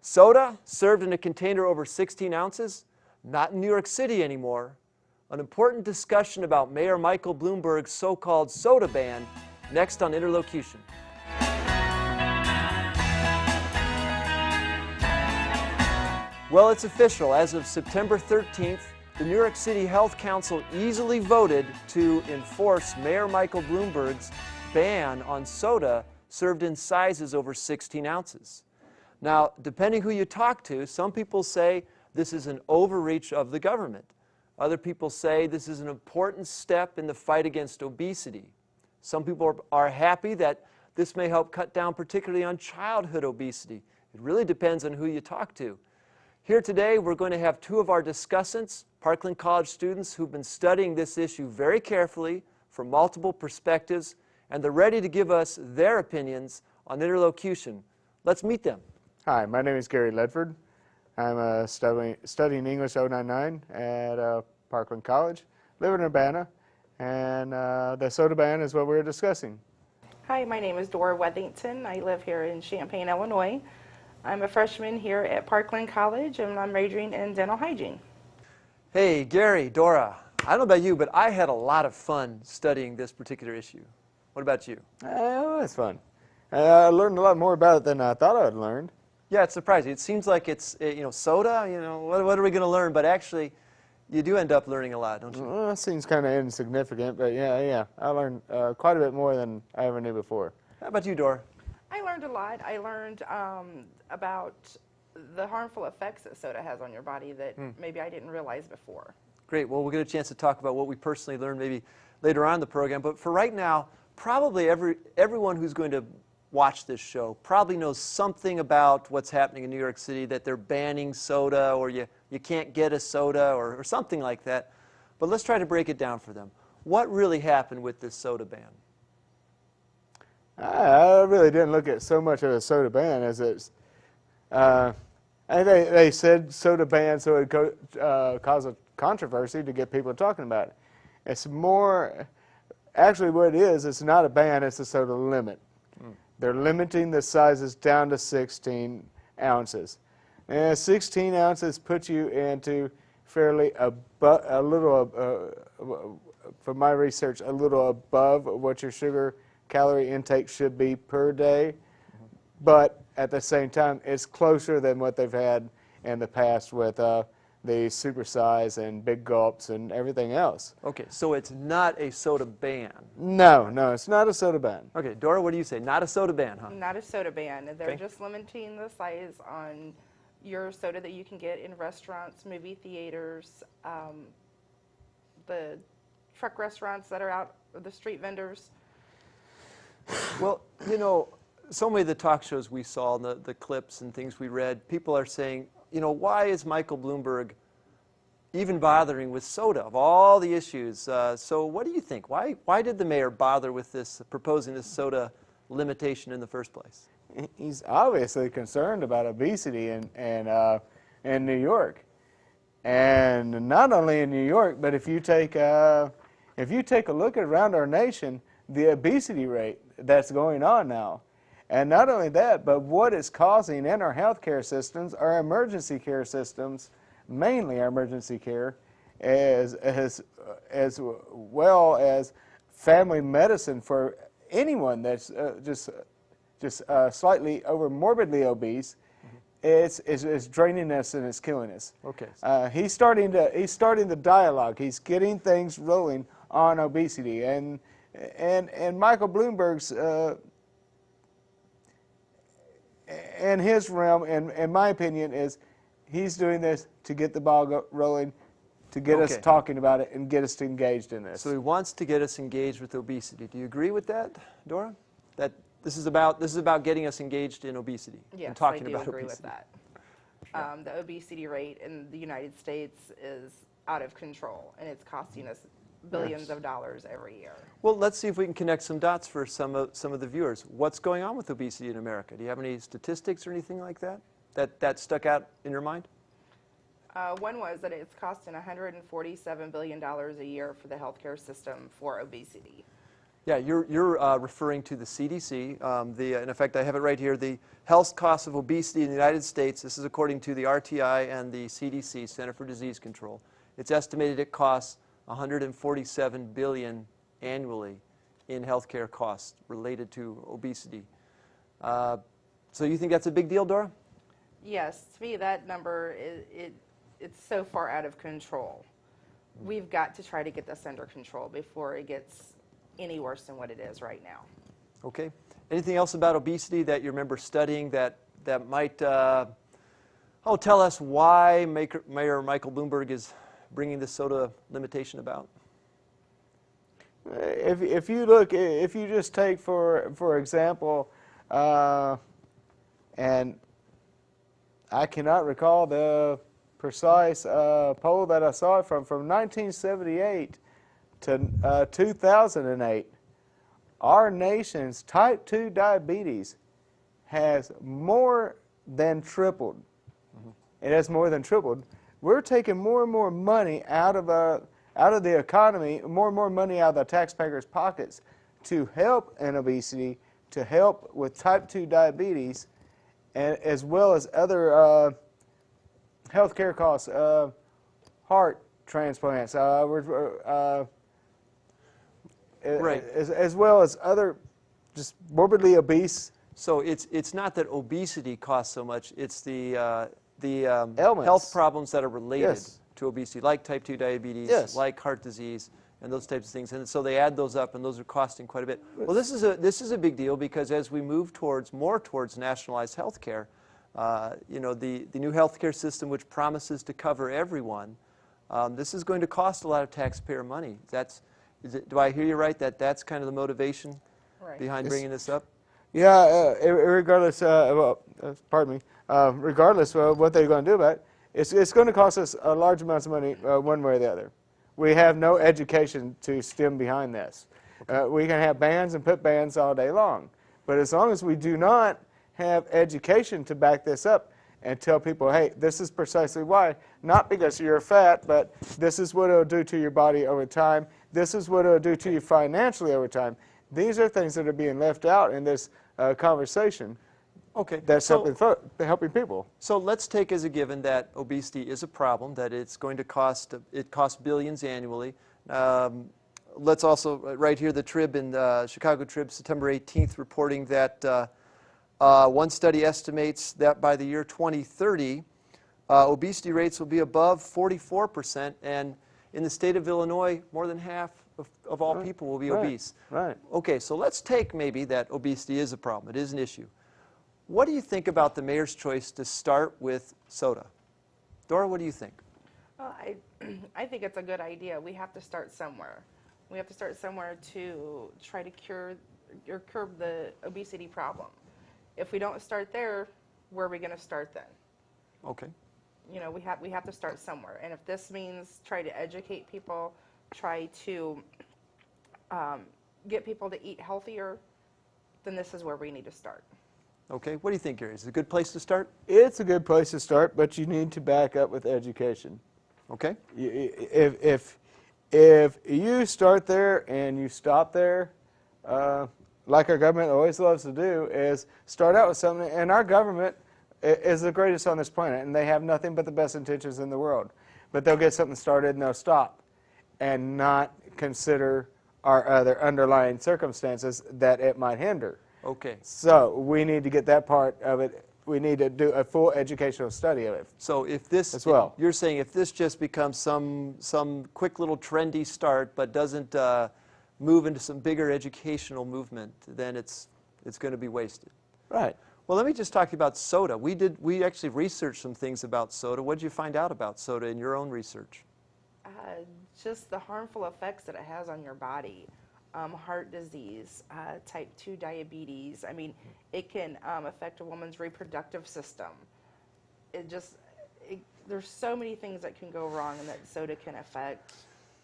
Soda served in a container over 16 ounces, not in New York City anymore. An important discussion about Mayor Michael Bloomberg's so-called soda ban, next on Interlocution. Well, it's official. As of September 13th, the New York City Health Council easily voted to enforce Mayor Michael Bloomberg's ban on soda served in sizes over 16 ounces. Now, depending who you talk to, some people say this is an overreach of the government. Other people say this is an important step in the fight against obesity. Some people are happy that this may help cut down particularly on childhood obesity. It really depends on who you talk to. Here today, we're going to have two of our discussants, Parkland College students who've been studying this issue very carefully from multiple perspectives, and they're ready to give us their opinions on interlocution. Let's meet them. Hi, my name is Gary Ledford. I'm studying English 099 at Parkland College, live in Urbana, and the soda ban is what we're discussing. Hi, my name is Dora Wethington. I live here in Champaign, Illinois. I'm a freshman here at Parkland College, and I'm majoring in dental hygiene. Hey, Gary, Dora, I don't know about you, but I had a lot of fun studying this particular issue. What about you? It was fun. I learned a lot more about it than I thought I would learn. Yeah, it's surprising. It seems like it's, soda, what are we going to learn? But actually, you do end up learning a lot, don't you? Well, it seems kind of insignificant, but yeah. I learned quite a bit more than I ever knew before. How about you, Dora? I learned a lot. I learned about the harmful effects that soda has on your body that maybe I didn't realize before. Great. Well, we'll get a chance to talk about what we personally learned maybe later on in the program. But for right now, probably everyone who's going to watch this show probably knows something about what's happening in New York City, that they're banning soda, or you can't get a soda, or something like that. But let's try to break it down for them. What really happened with this soda ban? I really didn't look at so much of a soda ban as it's. They said soda ban so it would cause a controversy to get people talking about it. It's more, actually what it is, it's not a ban, it's a soda limit. They're limiting the sizes down to 16 ounces. And 16 ounces puts you into fairly a little, from my research, a little above what your sugar calorie intake should be per day. But at the same time, it's closer than what they've had in the past with the supersize and big gulps and everything else. Okay, so it's not a soda ban. No, it's not a soda ban. Okay, Dora, what do you say? Not a soda ban, huh? Not a soda ban. They're Okay. just limiting the size on your soda that you can get in restaurants, movie theaters, the truck restaurants that are out, the street vendors. Well, so many of the talk shows we saw, the clips and things we read, people are saying, why is Michael Bloomberg even bothering with soda of all the issues? So what do you think? Why did the mayor bother with this, proposing this soda limitation in the first place? He's obviously concerned about obesity in New York. And not only in New York, but if you take a look around our nation, the obesity rate that's going on now. And not only that, but what it's causing in our healthcare systems, our emergency care systems, mainly our emergency care, as well as family medicine for anyone that's just slightly morbidly obese. It's draining us and it's killing us. Okay. He's starting the dialogue. He's getting things rolling on obesity, and Michael Bloomberg's and his realm, in my opinion, is he's doing this to get the ball rolling, to get us talking about it and get us engaged in this. So he wants to get us engaged with obesity. Do you agree with that, Dora? That this is about getting us engaged in obesity Yes, and talking I do about agree obesity. with that. The obesity rate in the United States is out of control, and it's costing us billions of dollars every year. Well, let's see if we can connect some dots for some of the viewers. What's going on with obesity in America? Do you have any statistics or anything like that stuck out in your mind? One was that it's costing $147 billion a year for the healthcare system for obesity. Yeah, you're referring to the CDC. In effect, I have it right here. The health costs of obesity in the United States, this is according to the RTI and the CDC, Center for Disease Control. It's estimated it costs $147 billion annually in healthcare costs related to obesity. So you think that's a big deal, Dora? Yes, to me that number it's so far out of control. We've got to try to get this under control before it gets any worse than what it is right now. Okay. Anything else about obesity that you remember studying that might tell us why Mayor Michael Bloomberg is bringing the soda limitation about? If you just take for example, and I cannot recall the precise poll that I saw from 1978 to 2008, our nation's type 2 diabetes has more than tripled. It has more than tripled. We're taking more and more money out of the economy, more and more money out of the taxpayers' pockets to help in obesity, to help with type 2 diabetes, and as well as other health care costs, heart transplants, Right. as well as other just morbidly obese. So it's not that obesity costs so much, it's the Ailments. health problems that are related Yes. to obesity, like type 2 diabetes, Yes. like heart disease, and those types of things. And so they add those up, and those are costing quite a bit. Well, this is a big deal because as we move more towards nationalized health care, the new health care system, which promises to cover everyone, this is going to cost a lot of taxpayer money. Do I hear you right that that's kind of the motivation behind bringing this up? Yeah, regardless, pardon me, regardless of what they're going to do about it, it's going to cost us a large amount of money one way or the other. We have no education to stem behind this. We can have bans and put bans all day long, but as long as we do not have education to back this up and tell people, hey, this is precisely why, not because you're fat, but this is what it'll do to your body over time, this is what it'll do to you financially over time. These are things that are being left out in this conversation. Okay. That's helping people. So let's take as a given that obesity is a problem, that it's going to cost billions annually. Let's also, right here, the Trib in the Chicago Trib, September 18th, reporting that one study estimates that by the year 2030, obesity rates will be above 44%, and in the state of Illinois, more than half of all people will be obese. Right. Okay, so let's take maybe that obesity is a problem. It is an issue. What do you think about the mayor's choice to start with soda? Dora, what do you think? Well, I think it's a good idea. We have to start somewhere. We have to start somewhere to try to curb the obesity problem. If we don't start there, where are we going to start then? Okay. You know, we have to start somewhere. And if this means try to educate people, try to get people to eat healthier, then this is where we need to start. Okay, what do you think, Gary? Is it a good place to start? It's a good place to start, but you need to back up with education. Okay. If you start there and you stop there, like our government always loves to do, is start out with something, and our government is the greatest on this planet, and they have nothing but the best intentions in the world. But they'll get something started and they'll stop and not consider our other underlying circumstances that it might hinder. Okay. So we need to get that part of it. We need to do a full educational study of it. So if this, as well. You're saying if this just becomes some quick little trendy start, but doesn't move into some bigger educational movement, then it's going to be wasted. Right. Well, let me just talk about soda. We actually researched some things about soda. What did you find out about soda in your own research? Just the harmful effects that it has on your body. Heart disease, type 2 diabetes. I mean, it can affect a woman's reproductive system. There's so many things that can go wrong and that soda can affect.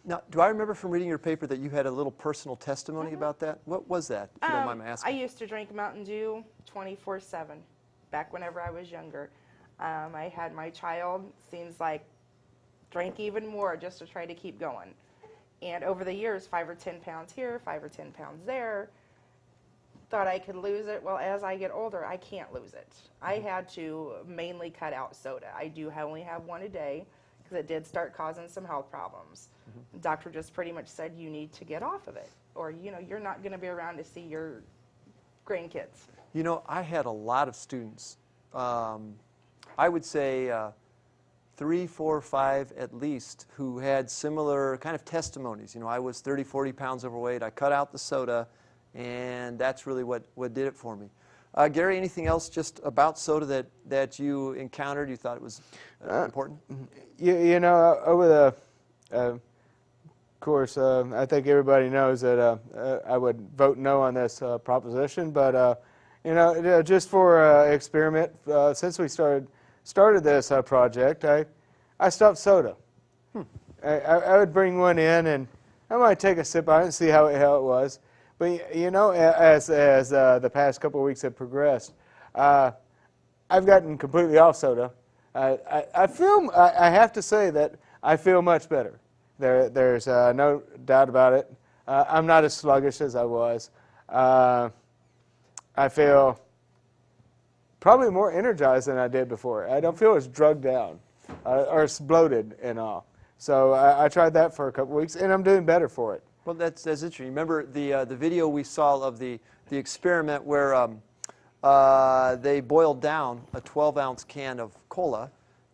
Now, do I remember from reading your paper that you had a little personal testimony about that? What was that, if you don't mind my asking? I used to drink Mountain Dew 24/7 back whenever I was younger. I had my child, seems like, drank even more just to try to keep going. And over the years, 5 or 10 pounds here, 5 or 10 pounds there. Thought I could lose it. Well, as I get older, I can't lose it. I had to mainly cut out soda. I do only have one a day because it did start causing some health problems. The doctor just pretty much said you need to get off of it, or you're not going to be around to see your grandkids. You know, I had a lot of students. I would say 3, 4, 5 at least who had similar kind of testimonies. You know, I was 30, 40 pounds overweight. I cut out the soda, and that's really what did it for me. Gary, anything else just about soda that you encountered you thought it was important? You know, over the, of course, I think everybody knows that I would vote no on this proposition, but you know, just for experiment, since we started this project, I stopped soda. I would bring one in, and I might take a sip on it and see how it was. But you know, as the past couple of weeks have progressed, I've gotten completely off soda. I feel, I have to say that I feel much better. There's no doubt about it. I'm not as sluggish as I was. I feel probably more energized than I did before. I don't feel as drugged down or as bloated and all. So I tried that for a couple weeks, and I'm doing better for it. Well, that's interesting. Remember the video we saw of the experiment where they boiled down a 12-ounce can of cola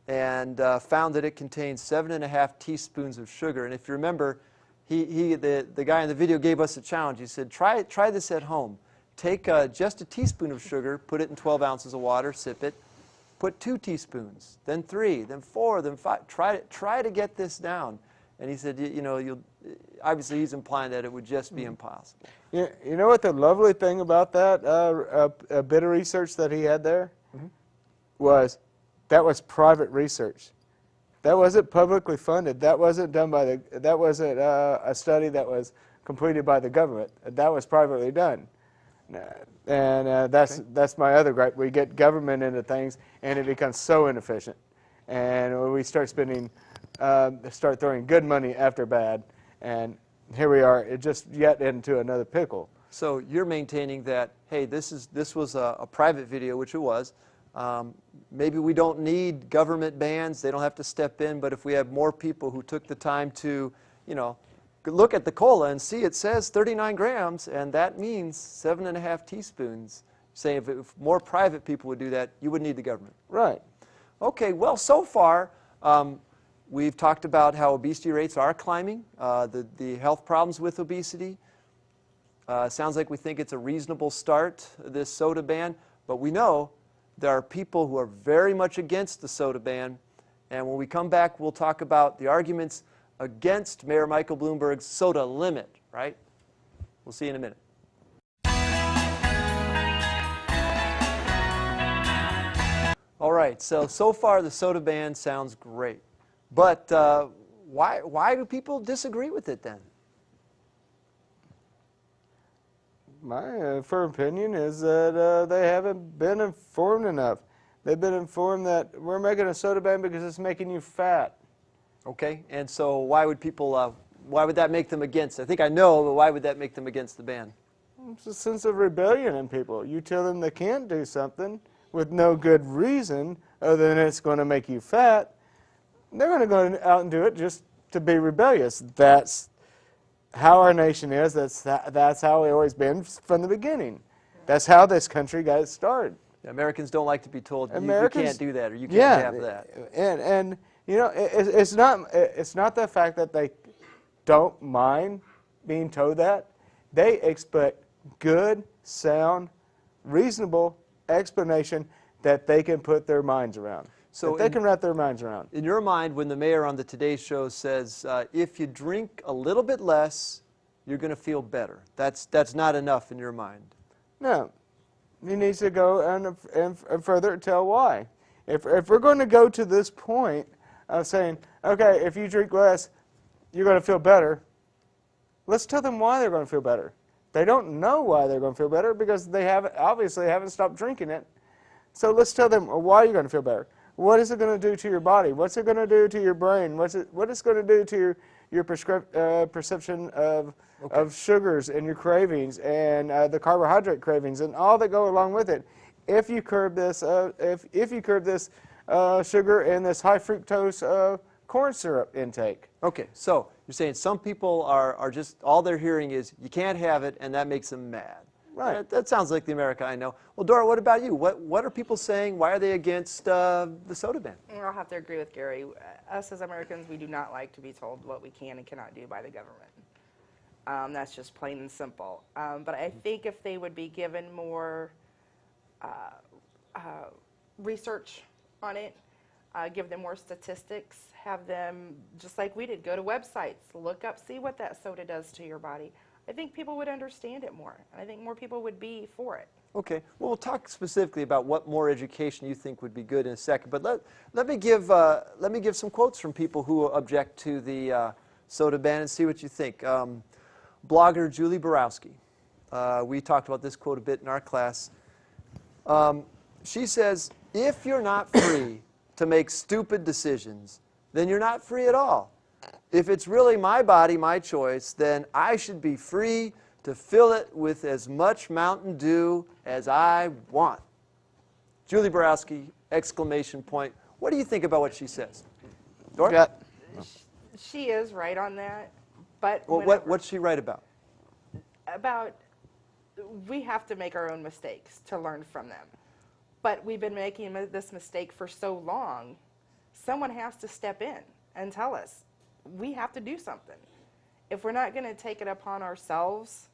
and found that it contained 7.5 teaspoons of sugar. And if you remember, the guy in the video gave us a challenge. He said, try this at home. Take just a teaspoon of sugar, put it in 12 ounces of water, sip it, put 2 teaspoons, then 3, then 4, then 5. Try to get this down. And he said, you know, obviously he's implying that it would just be impossible. You know what the lovely thing about that a bit of research that he had there was that was private research. That wasn't publicly funded. That wasn't done by that wasn't a study that was completed by the government. That was privately done. And that's my other gripe. We get government into things, and it becomes so inefficient. And when we start spending, start throwing good money after bad, and here we are, it just yet into another pickle. So you're maintaining that, hey, this was a private video, which it was. Maybe we don't need government bans; they don't have to step in. But if we have more people who took the time to, you know, look at the cola and see it says 39 grams, and that means 7.5 teaspoons. Say if more private people would do that, you wouldn't need the government. Right. Okay, well, so far, we've talked about how obesity rates are climbing, the health problems with obesity. Sounds like we think it's a reasonable start, this soda ban, but we know there are people who are very much against the soda ban, and when we come back, we'll talk about the arguments against Mayor Michael Bloomberg's soda limit, right? We'll see you in a minute. All right, so far the soda ban sounds great. But why do people disagree with it then? My firm opinion is that they haven't been informed enough. They've been informed that we're making a soda ban because it's making you fat. Okay, and so why would people, why would that make them against? I think I know, but why would that make them against the ban? It's a sense of rebellion in people. You tell them they can't do something with no good reason other than it's going to make you fat, they're going to go out and do it just to be rebellious. That's how our nation is. That's how it's always been from the beginning. That's how this country got started. Americans don't like to be told you can't do that or you can't have that. And you know, it's not the fact that they don't mind being told that. They expect good, sound, reasonable explanation that they can put their minds around. So they can wrap their minds around. In your mind, when the mayor on the Today Show says, if you drink a little bit less, you're going to feel better, that's not enough in your mind? No. He needs to go and further tell why. If we're going to go to this point of saying, okay, if you drink less, you're going to feel better, let's tell them why they're going to feel better. They don't know why they're going to feel better because they obviously haven't stopped drinking it. So let's tell them why you're going to feel better. What is it going to do to your body? What's it going to do to your brain? What it's going to do to your perception of sugars and your cravings and the carbohydrate cravings and all that go along with it. If you curb this, if you curb this sugar and this high fructose corn syrup intake. Okay, so you're saying some people are just, all they're hearing is you can't have it, and that makes them mad. Right. That sounds like the America I know. Well, Dora, what about you? What are people saying? Why are they against the soda ban? I'll have to agree with Gary. Us as Americans, we do not like to be told what we can and cannot do by the government. That's just plain and simple. But I think if they would be given more research on it, give them more statistics, have them, just like we did, go to websites, look up, see what that soda does to your body. I think people would understand it more, and I think more people would be for it. Okay, well, we'll talk specifically about what more education you think would be good in a second, but let me give some quotes from people who object to the soda ban and see what you think. Blogger Julie Borowski, we talked about this quote a bit in our class. She says, if you're not free to make stupid decisions, then you're not free at all. If it's really my body, my choice, then I should be free to fill it with as much Mountain Dew as I want. Julie Borowski, exclamation point. What do you think about what she says? Dora? She is right on that, but Well, what's she right about? About we have to make our own mistakes to learn from them. But we've been making this mistake for so long, someone has to step in and tell us, we have to do something. If we're not going to take it upon ourselves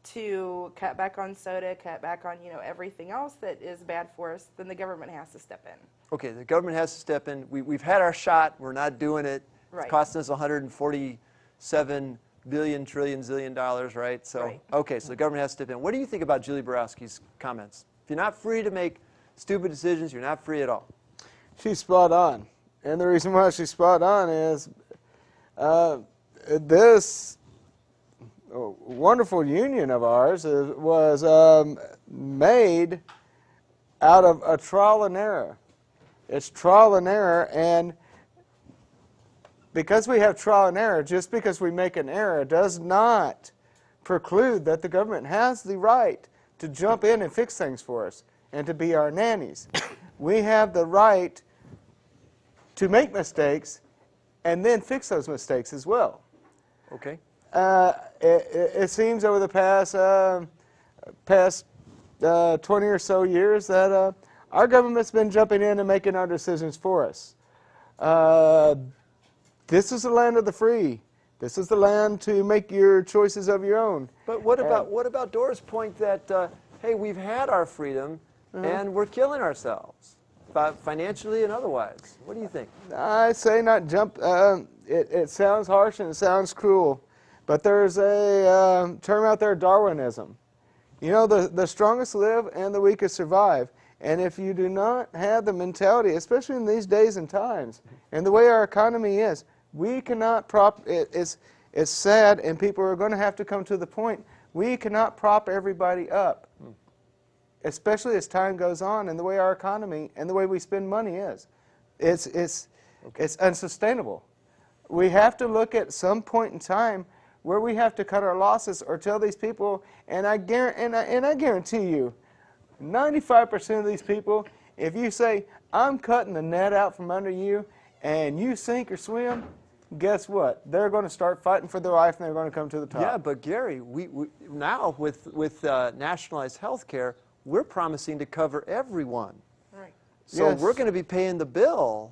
to cut back on soda, cut back on everything else that is bad for us, then the government has to step in. Okay, the government has to step in. We've had our shot. We're not doing it. Right. It's costing us $147 billion, zillion dollars, right? So, Right. Okay, so the government has to step in. What do you think about Julie Borowski's comments? If you're not free to make stupid decisions, you're not free at all. She's spot on. And the reason why she's spot on is this wonderful union of ours was made out of a trial and error. It's trial and error, and because we have trial and error, just because we make an error does not preclude that the government has the right to jump in and fix things for us and to be our nannies. We have the right to make mistakes and then fix those mistakes as well. Okay. It seems over the past 20 or so years that our government's been jumping in and making our decisions for us. This is the land of the free. This is the land to make your choices of your own. But what about Dora's point that, hey, we've had our freedom and we're killing ourselves, financially and otherwise? What do you think? I say not jump. It sounds harsh and it sounds cruel, but there's a term out there, Darwinism. You know, the strongest live and the weakest survive. And if you do not have the mentality, especially in these days and times, and the way our economy is, we cannot prop, it's sad, and people are going to have to come to the point, we cannot prop everybody up, especially as time goes on and the way our economy and the way we spend money is. It's unsustainable. We have to look at some point in time where we have to cut our losses or tell these people, and I guarantee you, 95% of these people, if you say, I'm cutting the net out from under you and you sink or swim, guess what? They're going to start fighting for their life and they're going to come to the top. Yeah, but Gary, we now with nationalized health care, we're promising to cover everyone. Right. So Yes. we're going to be paying the bills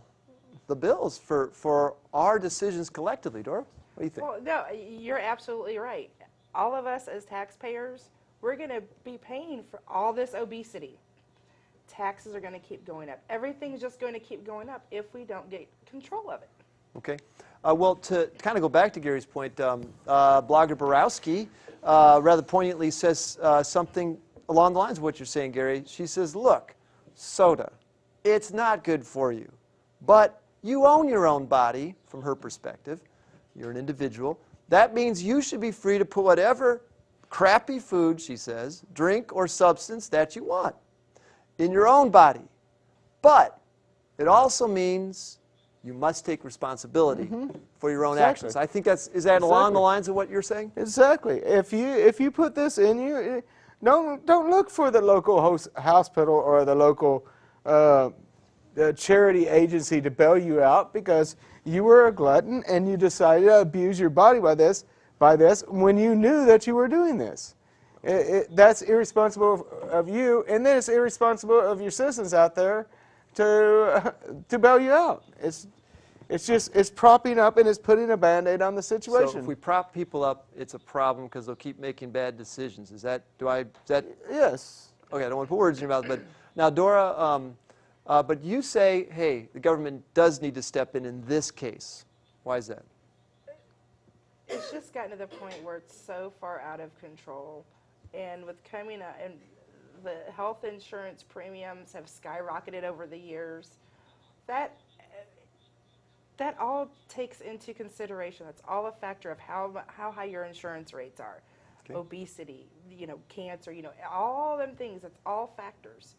for our decisions collectively. Dora, what do you think? Well, no, you're absolutely right. All of us as taxpayers, we're going to be paying for all this obesity. Taxes are going to keep going up. Everything's just going to keep going up if we don't get control of it. Okay. Well, to kind of go back to Gary's point, blogger Borowski rather poignantly says something along the lines of what you're saying, Gary. She says, look, soda, it's not good for you, but you own your own body from her perspective. You're an individual. That means you should be free to put whatever crappy food, she says, drink or substance that you want in your own body. But it also means you must take responsibility for your own Exactly. actions. I think is that along the lines of what you're saying? Exactly. If you put this in you, don't look for the local hospital or the local charity agency to bail you out because you were a glutton and you decided to abuse your body by this when you knew that you were doing this. That's irresponsible of you, and then it's irresponsible of your citizens out there to bail you out. It's propping up and it's putting a Band-Aid on the situation. So if we prop people up, it's a problem because they'll keep making bad decisions. Is that Yes. Okay, I don't want to put words in your mouth, but now Dora, but you say, hey, the government does need to step in this case. Why is that? It's just gotten to the point where it's so far out of control, and with coming out, and the health insurance premiums have skyrocketed over the years. That all takes into consideration. That's all a factor of how high your insurance rates are. Okay. Obesity, cancer, all them things. That's all factors.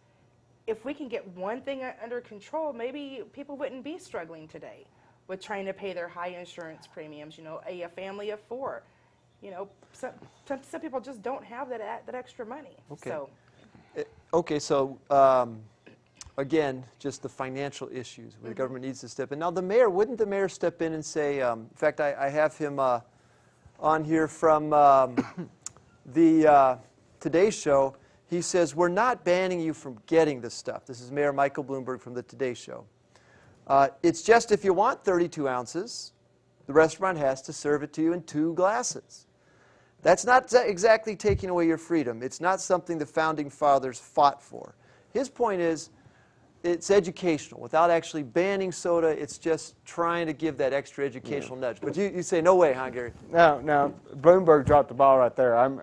If we can get one thing under control, maybe people wouldn't be struggling today with trying to pay their high insurance premiums. A family of 4. Some people just don't have that extra money. Okay. So again, just the financial issues where the government needs to step in. Now, wouldn't the mayor step in and say? In fact, I have him on here from the Today Show. He says, we're not banning you from getting this stuff. This is Mayor Michael Bloomberg from the Today Show. It's just if you want 32 ounces, the restaurant has to serve it to you in 2 glasses. That's not exactly taking away your freedom. It's not something the Founding Fathers fought for. His point is, it's educational. Without actually banning soda, it's just trying to give that extra educational nudge. But you say, no way, huh, Gary? No, Bloomberg dropped the ball right there. I'm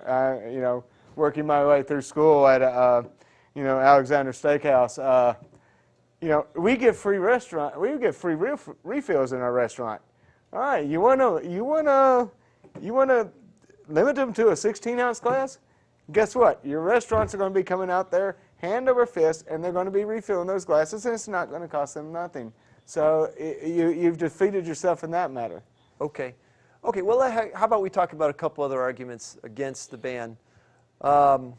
working my way through school at Alexander Steakhouse. We get free refills in our restaurant. All right, you wanna limit them to a 16-ounce glass? Guess what? Your restaurants are going to be coming out there hand over fist, and they're going to be refilling those glasses, and it's not going to cost them nothing. So you've defeated yourself in that matter. Okay. Well, how about we talk about a couple other arguments against the ban? How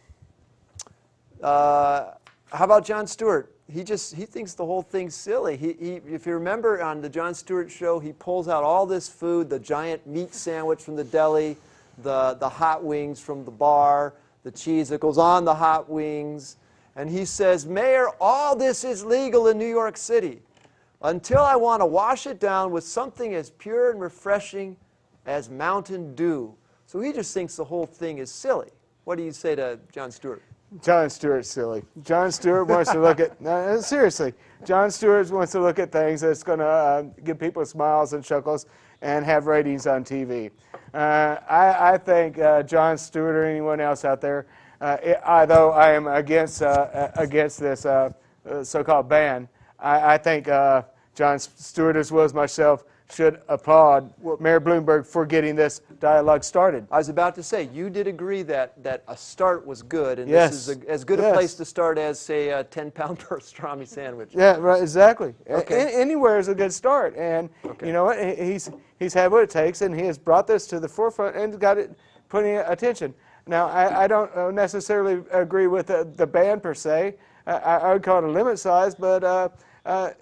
about Jon Stewart? He thinks the whole thing's silly. If you remember on the Jon Stewart show, he pulls out all this food, the giant meat sandwich from the deli, the hot wings from the bar, the cheese that goes on the hot wings, and he says, Mayor, all this is legal in New York City until I want to wash it down with something as pure and refreshing as Mountain Dew. So he just thinks the whole thing is silly. What do you say to Jon Stewart? Jon Stewart's silly. Jon Stewart wants to look at, seriously, Jon Stewart wants to look at things that's going to give people smiles and chuckles and have ratings on TV. I think Jon Stewart or anyone else out there, although I am against this so-called ban, I think Jon Stewart as well as myself should applaud Mayor Bloomberg for getting this dialogue started. I was about to say, you did agree that a start was good, and this is as good a place to start as, say, a 10-pound pastrami sandwich. Yeah, right, exactly. Okay. Anywhere is a good start, and you know what? He's had what it takes, and he has brought this to the forefront and got it plenty of attention. Now, I don't necessarily agree with the ban per se. I would call it a limit size, but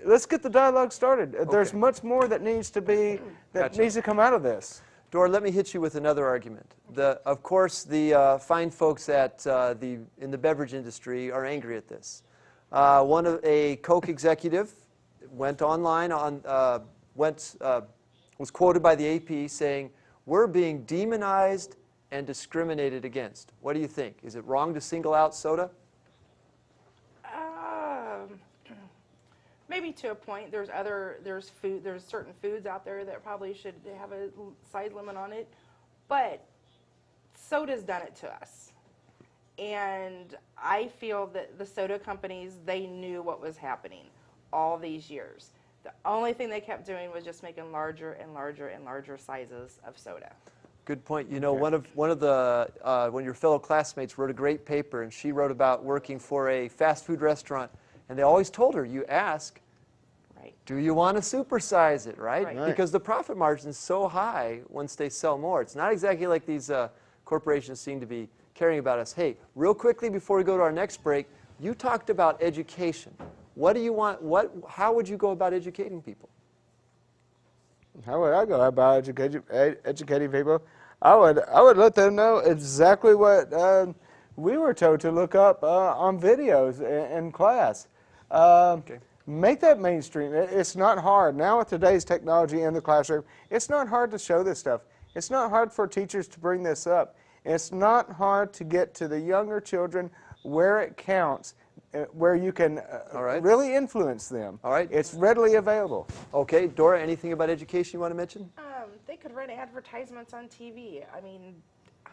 let's get the dialogue started. There's much more that needs to needs to come out of this. Dora, let me hit you with another argument. Of course, the fine folks at in the beverage industry are angry at this. A Coke executive went online was quoted by the AP saying, "We're being demonized and discriminated against." What do you think? Is it wrong to single out soda? Maybe to a point. There's certain foods out there that probably should have a size limit on it, but soda's done it to us. And I feel that the soda companies, they knew what was happening all these years. The only thing they kept doing was just making larger and larger and larger sizes of soda. Good point. You know, one of one of your fellow classmates wrote a great paper, and she wrote about working for a fast food restaurant. And they always told her, you ask, Right. Do you want to supersize it, right? Right. Right. Because the profit margin is so high once they sell more. It's not exactly like these corporations seem to be caring about us. Hey, real quickly before we go to our next break, you talked about education. What do you want? How would you go about educating people? How would I go about educating people? I would let them know exactly what we were told to look up on videos in class. Okay. Make that mainstream. It's not hard. Now with today's technology in the classroom, it's not hard to show this stuff. It's not hard for teachers to bring this up. It's not hard to get to the younger children where it counts, where you can All right. really influence them. All right. It's readily available. Okay, Dora, anything about education you want to mention? They could run advertisements on TV. I mean,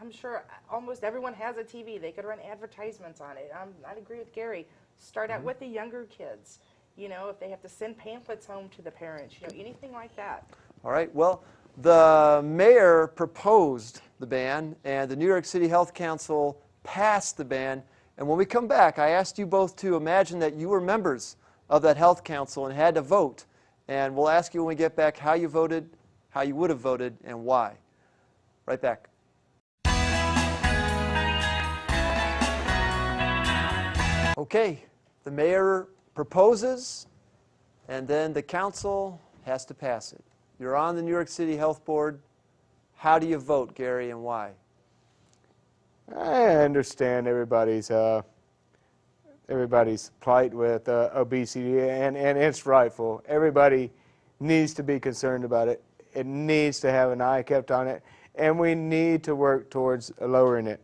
I'm sure almost everyone has a TV. They could run advertisements on it. I agree with Gary. Start out with the younger kids. You know, if they have to send pamphlets home to the parents, you know, anything like that. All right, well, the mayor proposed the ban, and the New York City Health Council passed the ban. And when we come back, I asked you both to imagine that you were members of that health council and had to vote. And we'll ask you when we get back how you voted, how you would have voted, and why. Right back. Okay, the mayor proposes, and then the council has to pass it. You're on the New York City Health Board. How do you vote, Gary, and why? I understand everybody's plight with obesity, and it's rightful. Everybody needs to be concerned about it. It needs to have an eye kept on it, and we need to work towards lowering it.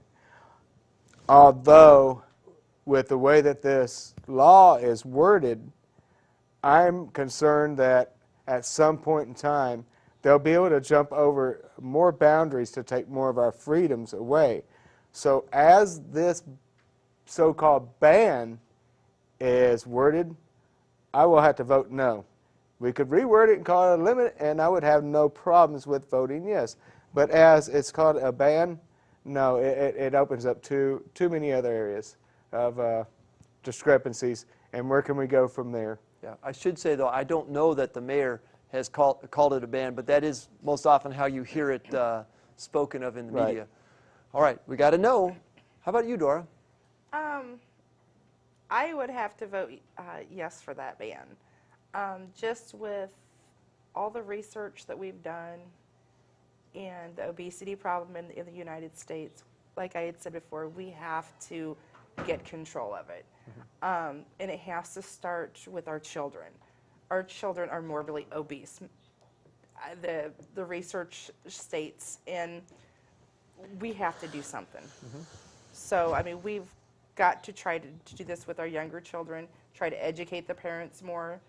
Although, with the way that this law is worded, I'm concerned that at some point in time, they'll be able to jump over more boundaries to take more of our freedoms away. So as this so-called ban is worded, I will have to vote no. We could reword it and call it a limit, and I would have no problems with voting yes. But as it's called a ban, no, it opens up too many other areas of discrepancies, and where can we go from there? Yeah, I should say, though, I don't know that the mayor has called it a ban, but that is most often how you hear it spoken of in the Right. media. All right, we got to know. How about you, Dora? I would have to vote yes for that ban. Just with all the research that we've done and the obesity problem in the United States, like I had said before, we have to get control of it. And it has to start with our children. Our children are morbidly obese. The research states, and we have to do something. So, I mean, we've got to try to do this with our younger children, try to educate the parents more.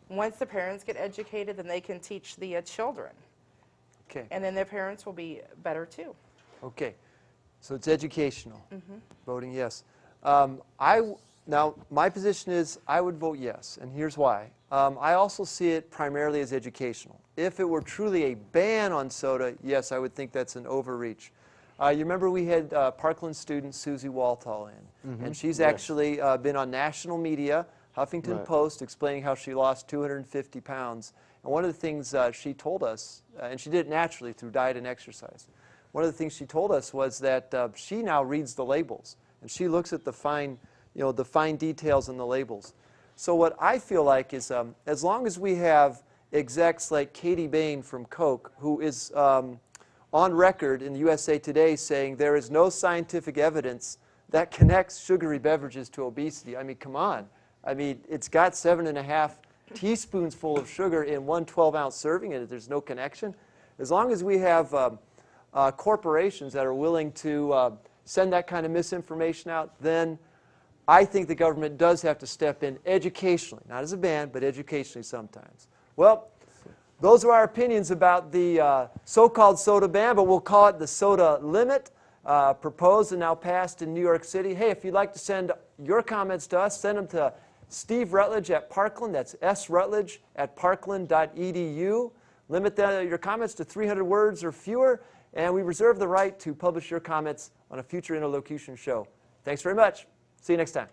Once the parents get educated, then they can teach the children. Okay. And then their parents will be better too. Okay. So it's educational. Voting yes. Now, my position is I would vote yes, and here's why. I also see it primarily as educational. If it were truly a ban on soda, yes, I would think that's an overreach. You remember we had Parkland student Susie Waltall in, and she's actually been on national media, Huffington Post, explaining how she lost 250 pounds. And one of the things she told us, and she did it naturally through diet and exercise, one of the things she told us was that she now reads the labels, and she looks at the fine details in the labels. So what I feel like is, as long as we have execs like Katie Bain from Coke, who is on record in the USA Today saying there is no scientific evidence that connects sugary beverages to obesity. I mean, come on. I mean, it's got 7.5 teaspoons full of sugar in one 12-ounce serving, and there's no connection. As long as we have corporations that are willing to send that kind of misinformation out, then I think the government does have to step in educationally, not as a ban, but educationally sometimes. Well, those are our opinions about the so-called soda ban, but we'll call it the soda limit, proposed and now passed in New York City. Hey, if you'd like to send your comments to us, send them to Steve Rutledge at Parkland. That's srutledge@parkland.edu. Limit your comments to 300 words or fewer, and we reserve the right to publish your comments on a future interlocution show. Thanks very much. See you next time.